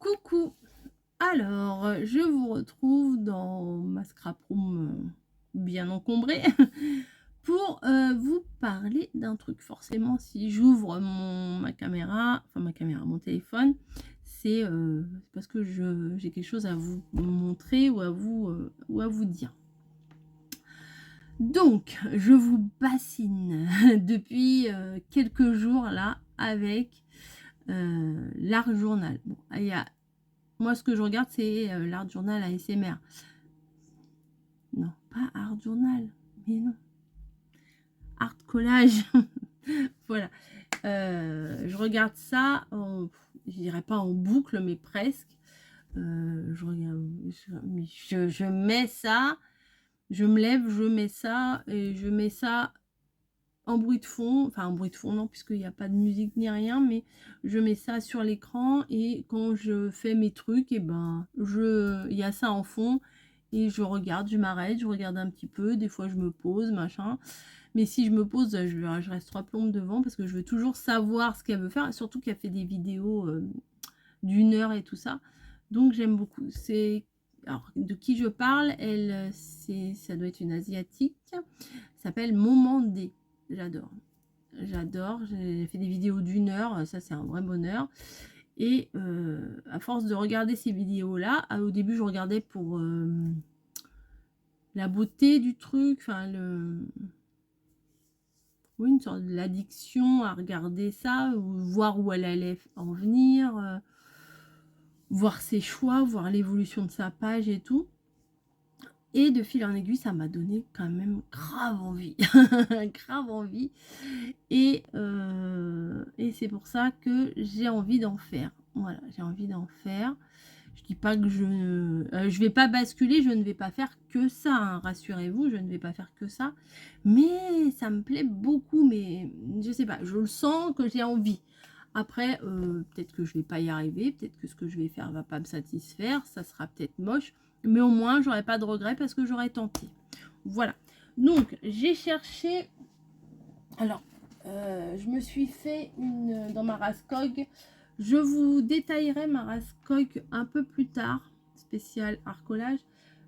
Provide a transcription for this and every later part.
Coucou! Alors, je vous retrouve dans ma scrap room bien encombrée pour vous parler d'un truc. Forcément, si j'ouvre mon téléphone, c'est parce que j'ai quelque chose à vous montrer ou à vous dire. Donc, je vous bassine depuis quelques jours là avec l'art journal. Bon, moi, ce que je regarde, c'est l'art journal ASMR. Non, pas art journal, mais non. Art collage. Voilà. Je regarde ça, je dirais pas en boucle, mais presque. Je regarde, je mets ça, je me lève, je mets ça, et je mets ça en bruit de fond. Enfin, en bruit de fond, non, puisqu'il n'y a pas de musique ni rien, mais je mets ça sur l'écran, et quand je fais mes trucs, et ben, il y a ça en fond. Et je regarde, je m'arrête, je regarde un petit peu, des fois je me pose, machin. Mais si je me pose, je reste 3 plombes devant parce que je veux toujours savoir ce qu'elle veut faire, surtout qu'elle fait des vidéos d'1 heure et tout ça. Donc j'aime beaucoup. Alors, de qui je parle, ça doit être une asiatique. Ça s'appelle Moment D. J'adore. J'adore. J'ai fait des vidéos d'1 heure, ça c'est un vrai bonheur. Et à force de regarder ces vidéos-là, au début je regardais pour la beauté du truc, enfin oui, une sorte d'addiction à regarder ça, ou voir où elle allait en venir, voir ses choix, voir l'évolution de sa page et tout. Et de fil en aiguille, ça m'a donné quand même grave envie. Grave envie. Et c'est pour ça que j'ai envie d'en faire. Voilà, j'ai envie d'en faire. Je dis pas que je vais pas basculer, je ne vais pas faire que ça, hein, rassurez-vous, je ne vais pas faire que ça. Mais ça me plaît beaucoup, mais je sais pas, je le sens que j'ai envie. Après, peut-être que je vais pas y arriver, peut-être que ce que je vais faire va pas me satisfaire, ça sera peut-être moche, mais au moins j'aurai pas de regrets parce que j'aurai tenté. Voilà. Donc j'ai cherché. Alors, je me suis fait dans ma Raskog. Je vous détaillerai ma Raskog un peu plus tard, spécial art collage.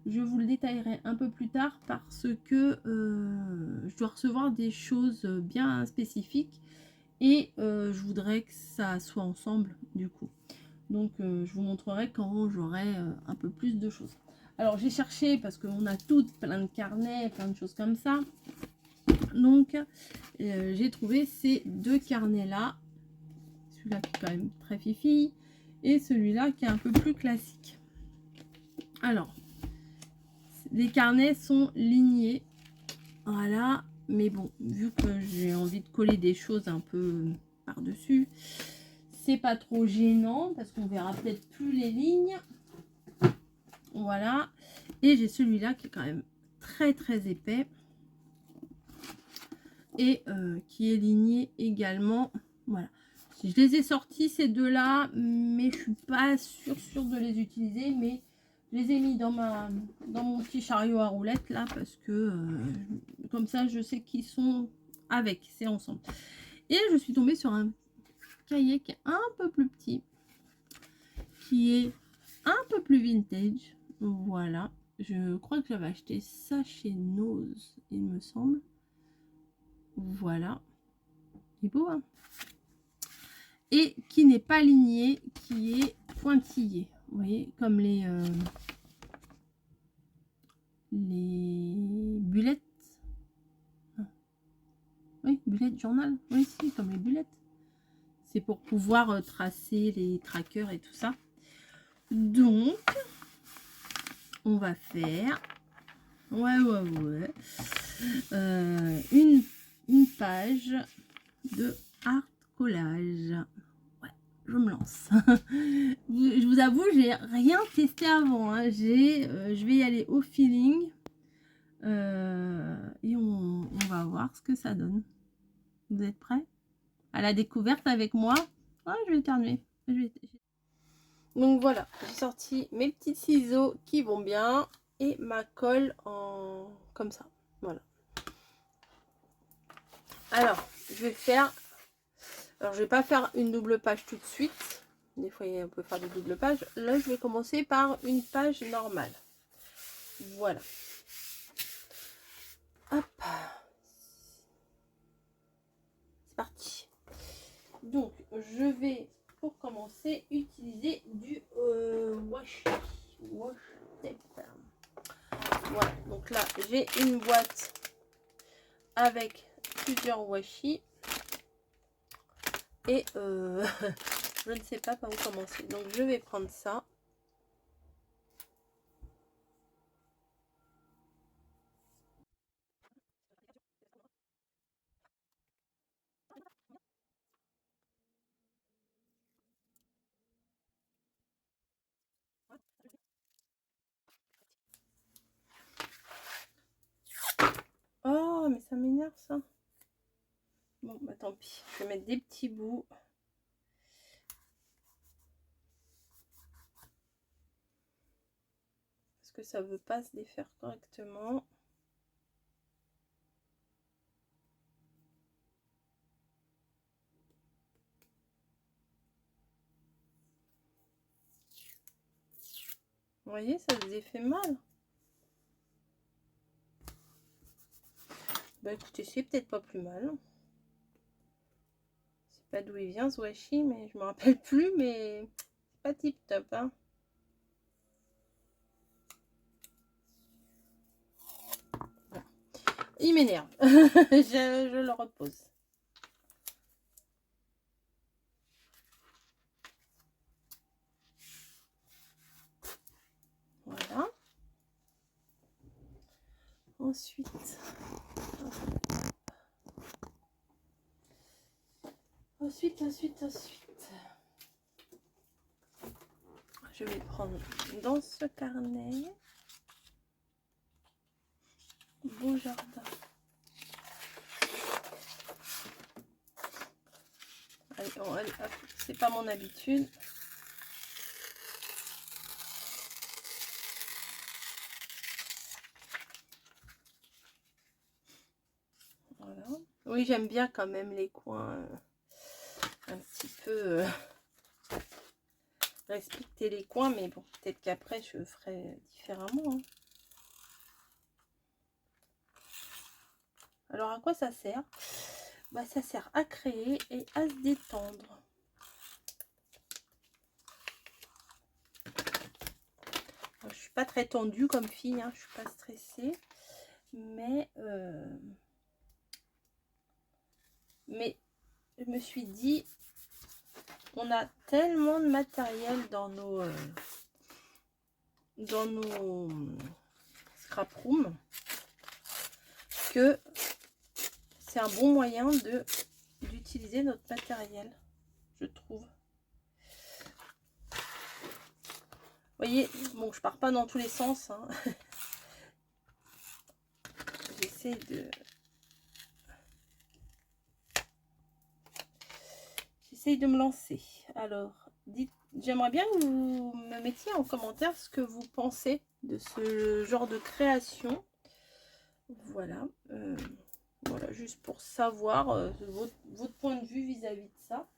Je vous le détaillerai un peu plus tard parce que je dois recevoir des choses bien spécifiques et je voudrais que ça soit ensemble du coup. Donc, je vous montrerai quand j'aurai un peu plus de choses. Alors, j'ai cherché parce qu'on a toutes plein de carnets, plein de choses comme ça. Donc, j'ai trouvé ces 2 carnets-là. Celui-là qui est quand même très fifi. Et celui-là qui est un peu plus classique. Alors, les carnets sont lignés. Voilà. Mais bon, vu que j'ai envie de coller des choses un peu par-dessus, c'est pas trop gênant parce qu'on verra peut-être plus les lignes. Voilà. Et j'ai celui-là qui est quand même très très épais. Et qui est ligné également. Voilà. Je les ai sortis ces deux-là, mais je suis pas sûre de les utiliser. Mais je les ai mis dans mon petit chariot à roulettes là parce que comme ça je sais qu'ils sont avec, c'est ensemble. Et je suis tombée sur un cahier qui est un peu plus petit, qui est un peu plus vintage. Voilà. Je crois que j'avais acheté ça chez Nose, il me semble. Voilà. Il est beau, hein, et qui n'est pas ligné, qui est pointillé. Vous voyez, comme les bullettes. Oui, bullet journal. Oui, si, comme les bullettes. C'est pour pouvoir tracer les trackers et tout ça. Donc, on va faire... Ouais. Une page de art collage. Ouais, je me lance. Je vous avoue, j'ai rien testé avant, hein. Je vais y aller au feeling et on va voir ce que ça donne. Vous êtes prêts à la découverte avec moi? Oh, je vais éternuer. Donc voilà, j'ai sorti mes petits ciseaux qui vont bien et ma colle comme ça. Voilà. Alors, je vais pas faire une double page tout de suite. Des fois, on peut faire des doubles pages. Là, je vais commencer par une page normale. Voilà. Hop. C'est parti. Donc, je vais, pour commencer, utiliser du washi tape. Voilà. Donc là, j'ai une boîte avec plusieurs washi. Et je ne sais pas par où commencer. Donc, je vais prendre ça. Oh, mais ça m'énerve ça. Bon, bah tant pis. Je vais mettre des petits bouts. Parce que ça ne veut pas se défaire correctement. Vous voyez, ça se défait mal. Bah écoutez, c'est peut-être pas plus mal. Je sais pas d'où il vient ce washi, mais je me rappelle plus, mais c'est pas tip top, hein. Bon. Il m'énerve. je le repose. Voilà. Ensuite, je vais prendre dans ce carnet Beau Jardin. Allez, allez, c'est pas mon habitude. Voilà. Oui, j'aime bien quand même les coins un petit peu respecter les coins, mais bon, peut-être qu'après je ferai différemment, hein. Alors à quoi ça sert? Bah, ça sert à créer et à se détendre. Alors, je suis pas très tendue comme fille, hein, je suis pas stressée, mais je me suis dit, on a tellement de matériel dans nos scrap rooms que c'est un bon moyen d'utiliser notre matériel, je trouve. Vous voyez, bon, je pars pas dans tous les sens, hein. J'essaie de me lancer. Alors, j'aimerais bien que vous me mettiez en commentaire ce que vous pensez de ce genre de création. Voilà. Voilà, juste pour savoir votre point de vue vis-à-vis de ça.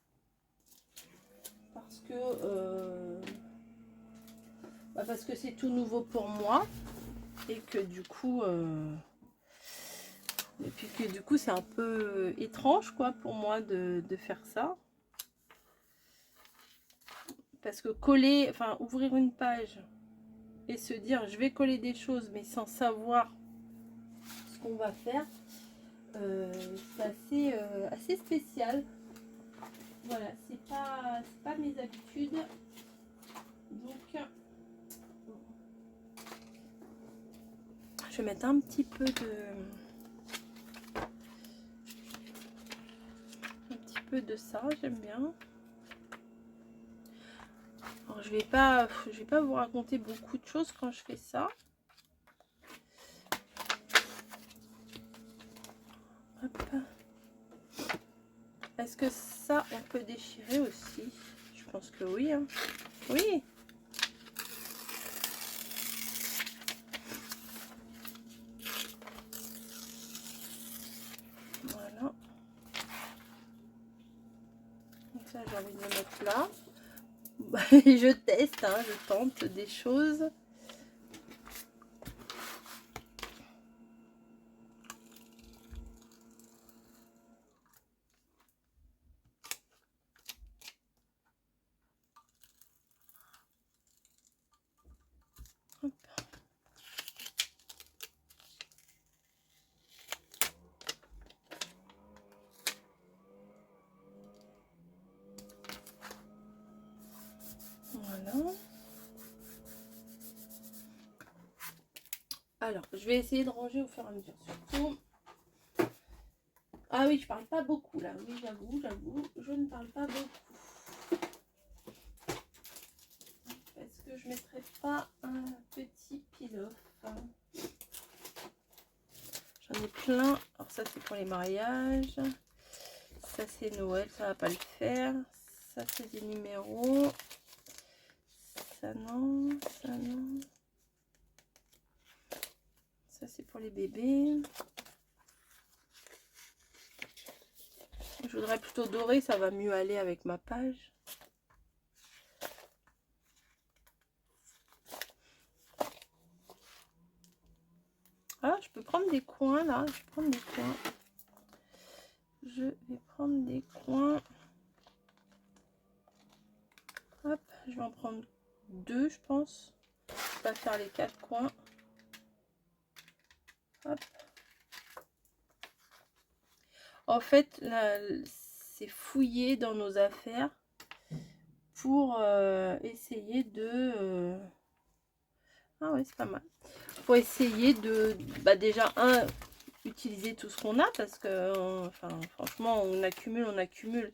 Parce que c'est tout nouveau pour moi. Et que du coup... et puis que du coup, c'est un peu étrange, quoi, pour moi de faire ça. Parce que ouvrir une page et se dire je vais coller des choses mais sans savoir ce qu'on va faire, c'est assez spécial. Voilà, c'est pas mes habitudes. Donc, je vais mettre un petit peu de ça, j'aime bien. Alors, je vais pas vous raconter beaucoup de choses quand je fais ça. Hop. Est-ce que ça, on peut déchirer aussi? Je pense que oui, hein. Oui. Voilà. Donc ça, j'ai envie de le mettre là. je teste, hein, je tente des choses. Hop. Voilà. Alors, je vais essayer de ranger au fur et à mesure. Surtout. Ah oui, je parle pas beaucoup là. Oui, j'avoue, je ne parle pas beaucoup. Est-ce que je mettrai pas un petit pile-off? J'en ai plein. Alors ça, c'est pour les mariages. Ça, c'est Noël, ça va pas le faire. Ça, c'est des numéros. Ça, non. Ça, non. Ça, c'est pour les bébés. Je voudrais plutôt doré, ça va mieux aller avec ma page. Ah, je peux prendre des coins là. Je vais prendre des coins. Je vais prendre des coins. Hop, je vais en prendre 2, je pense. Je vais pas faire les 4 coins. Hop. En fait, c'est fouiller dans nos affaires pour essayer de... Ah ouais, c'est pas mal. Pour essayer de, déjà, utiliser tout ce qu'on a parce que, enfin, franchement, on accumule.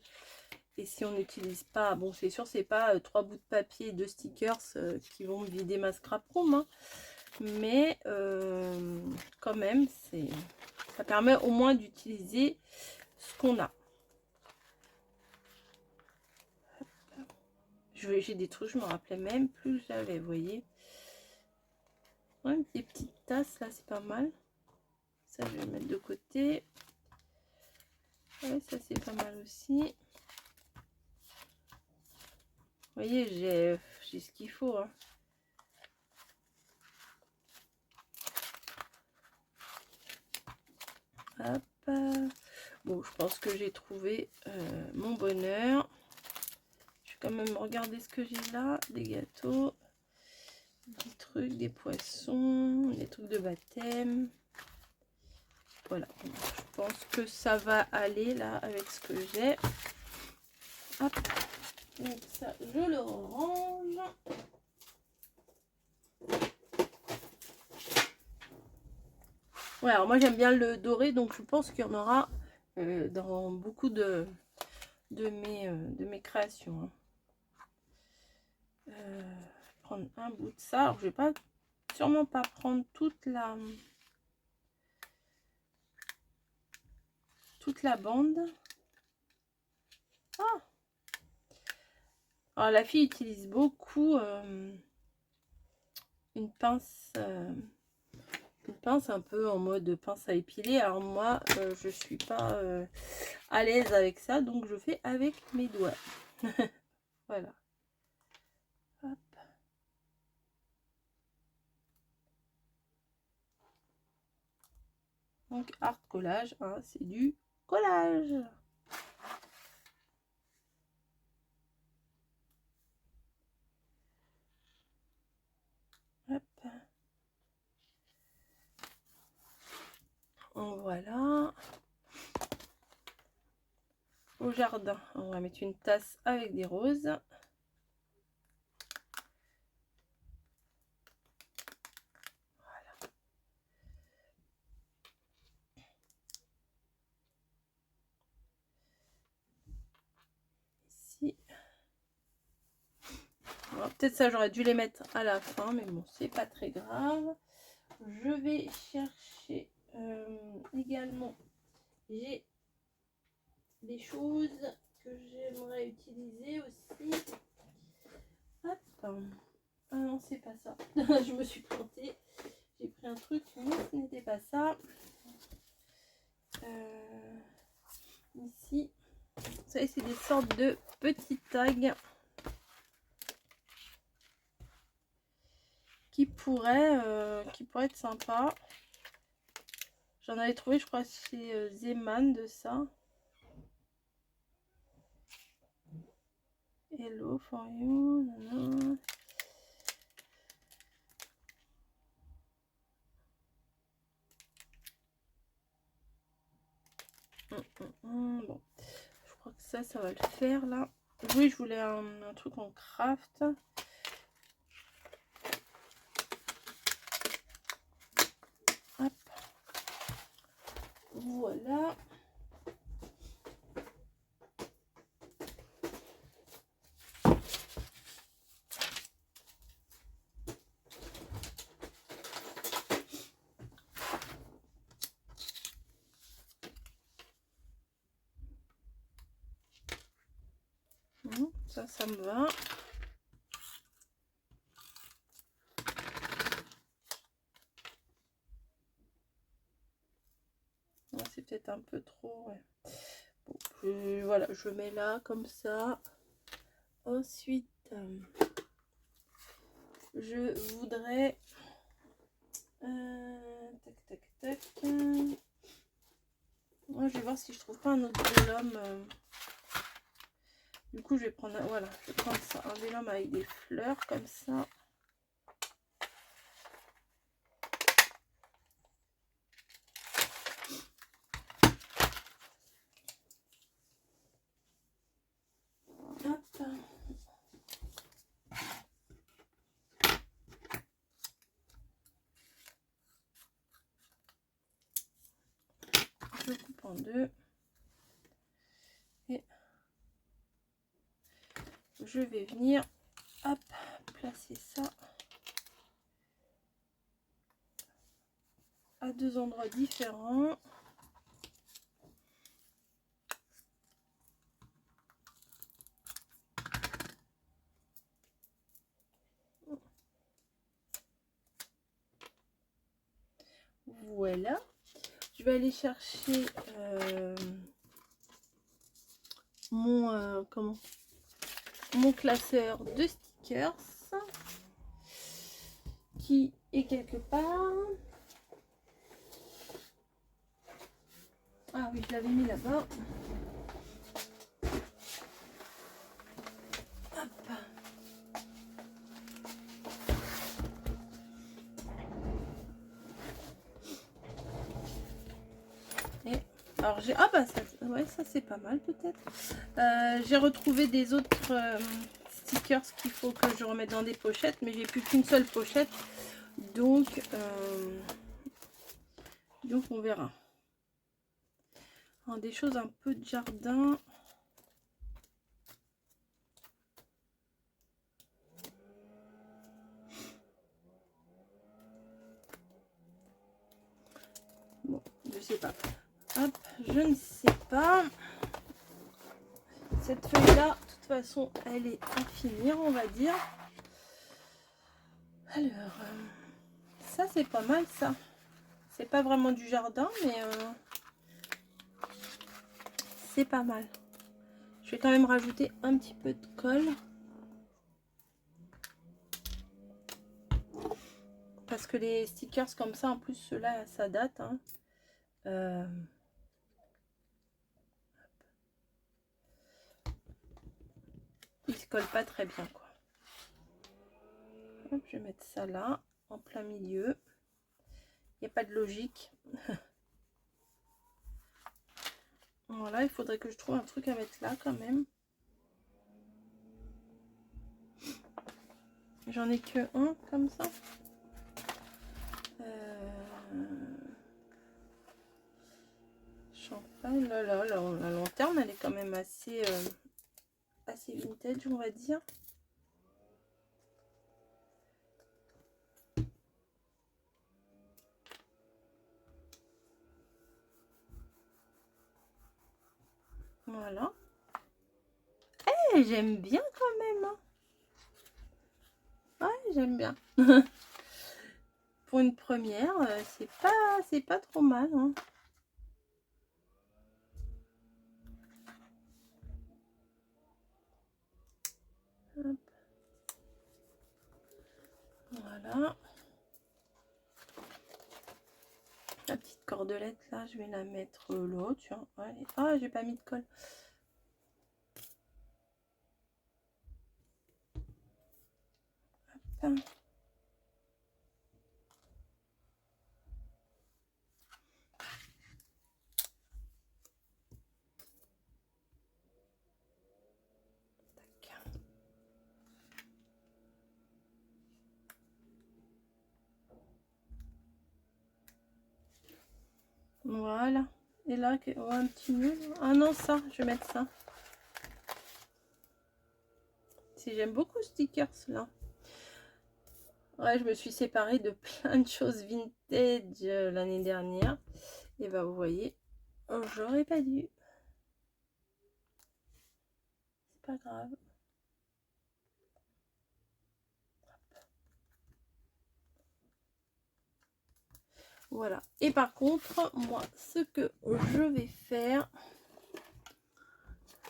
Et si on n'utilise pas, bon, c'est sûr, c'est pas 3 bouts de papier et 2 stickers qui vont me vider ma scrap room, hein. Mais quand même, ça permet au moins d'utiliser ce qu'on a. J'ai des trucs, je me rappelais même plus que j'avais, vous voyez. Ouais, des petites tasses, là, c'est pas mal. Ça, je vais mettre de côté. Ouais, ça, c'est pas mal aussi. Vous voyez, j'ai ce qu'il faut, hein. Hop. Bon, je pense que j'ai trouvé mon bonheur. Je vais quand même regarder ce que j'ai là. Des gâteaux, des trucs, des poissons, des trucs de baptême. Voilà, je pense que ça va aller là avec ce que j'ai. Hop. Donc ça, je le range. Ouais, alors moi j'aime bien le doré, donc je pense qu'il y en aura dans beaucoup de mes créations, hein. Je vais prendre un bout de ça. Alors je vais pas sûrement pas prendre toute la bande. Ah, alors la fille utilise beaucoup une pince un peu en mode pince à épiler. Alors moi je suis pas à l'aise avec ça, donc je fais avec mes doigts. Voilà. Hop. Donc art collage, hein, c'est du collage. Hop. Voilà. Au jardin, on va mettre une tasse avec des roses. Peut-être ça j'aurais dû les mettre à la fin, mais bon, c'est pas très grave. Je vais chercher également, j'ai des choses que j'aimerais utiliser aussi. Hop. Ah non, c'est pas ça. Je me suis plantée. J'ai pris un truc, mais ce n'était pas ça. Ici, vous savez, c'est des sortes de petits tags. qui pourrait être sympa. J'en avais trouvé, je crois, chez Zeman de ça. Hello for you. Nanana. Bon, je crois que ça va le faire là. Oui, je voulais un truc en craft. Hop. Voilà. Ça me va. C'est peut-être un peu trop, ouais. Bon, voilà, je mets là comme ça. Ensuite, je voudrais tac tac tac. Moi, je vais voir si je trouve pas un autre vélum. Du coup, je vais prendre voilà, je vais prendre ça, un vélum avec des fleurs comme ça. Hop. Je coupe en deux et je vais venir hop placer ça à deux endroits différents. Voilà, je vais aller chercher mon classeur de stickers qui est quelque part. Ah oui, je l'avais mis là-bas. Alors j'ai ça c'est pas mal peut-être. J'ai retrouvé des autres stickers qu'il faut que je remette dans des pochettes, mais j'ai plus qu'une seule pochette, donc on verra. Alors, des choses un peu de jardin. Bon, je sais pas. Hop, je ne sais pas. Cette feuille là, de toute façon, elle est à finir, on va dire. Alors, ça c'est pas mal ça. C'est pas vraiment du jardin, mais c'est pas mal. Je vais quand même rajouter un petit peu de colle. Parce que les stickers comme ça, en plus, ceux-là, ça date. Hein. Ils se collent pas très bien, quoi. Hop, je vais mettre ça là, en plein milieu. Il n'y a pas de logique. Voilà, il faudrait que je trouve un truc à mettre là, quand même. J'en ai que un, comme ça. Champagne, là, la lanterne, elle est quand même assez vintage, on va dire. Voilà. Eh, j'aime bien quand même. Hein. Ouais, j'aime bien. Pour une première, c'est pas trop mal. Hein. Hop. Voilà. cordelette là, je vais la mettre là, tiens. Allez. Ah, j'ai pas mis de colle. Hop. Voilà. Et là, oh, un petit nœud. Ah non, ça, je vais mettre ça. Si j'aime beaucoup ce stickers là. Ouais, je me suis séparée de plein de choses vintage l'année dernière. Et bah, vous voyez, j'aurais pas dû. C'est pas grave. Voilà. Et par contre, moi, ce que je vais faire,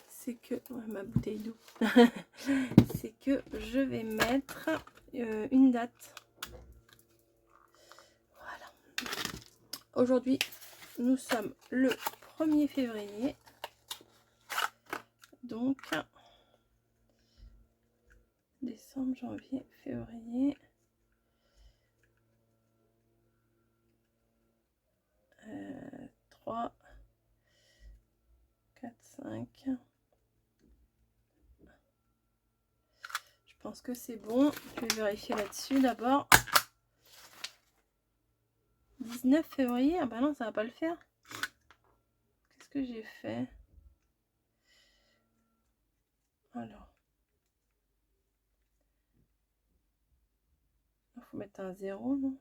c'est que... Ouais, ma bouteille d'eau. C'est que je vais mettre une date. Voilà. Aujourd'hui, nous sommes le 1er février. Donc, décembre, janvier, février. 3, 4, 5. Je pense que c'est bon. Je vais vérifier là-dessus d'abord. 19 février. Ah bah non, ça va pas le faire. Qu'est-ce que j'ai fait? Alors. Il faut mettre un 0, non?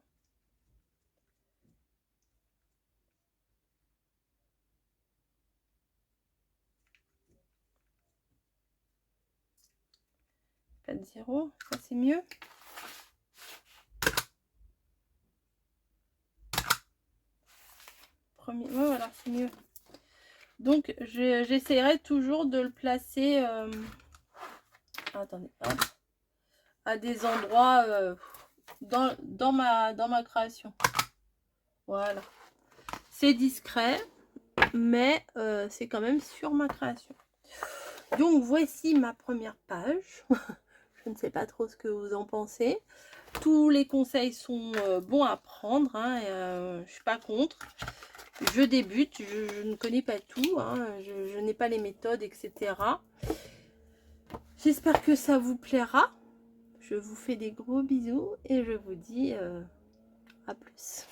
Pas de 0. Ça, c'est mieux. Premier. Ouais, voilà, c'est mieux. Donc, j'essaierai toujours de le placer... Attendez, hop, à des endroits dans ma création. Voilà. C'est discret, mais c'est quand même sur ma création. Donc, voici ma première page. Je ne sais pas trop ce que vous en pensez. Tous les conseils sont bons à prendre. Hein, je ne suis pas contre. Je débute, je ne connais pas tout. Hein, je n'ai pas les méthodes, etc. J'espère que ça vous plaira. Je vous fais des gros bisous et je vous dis à plus.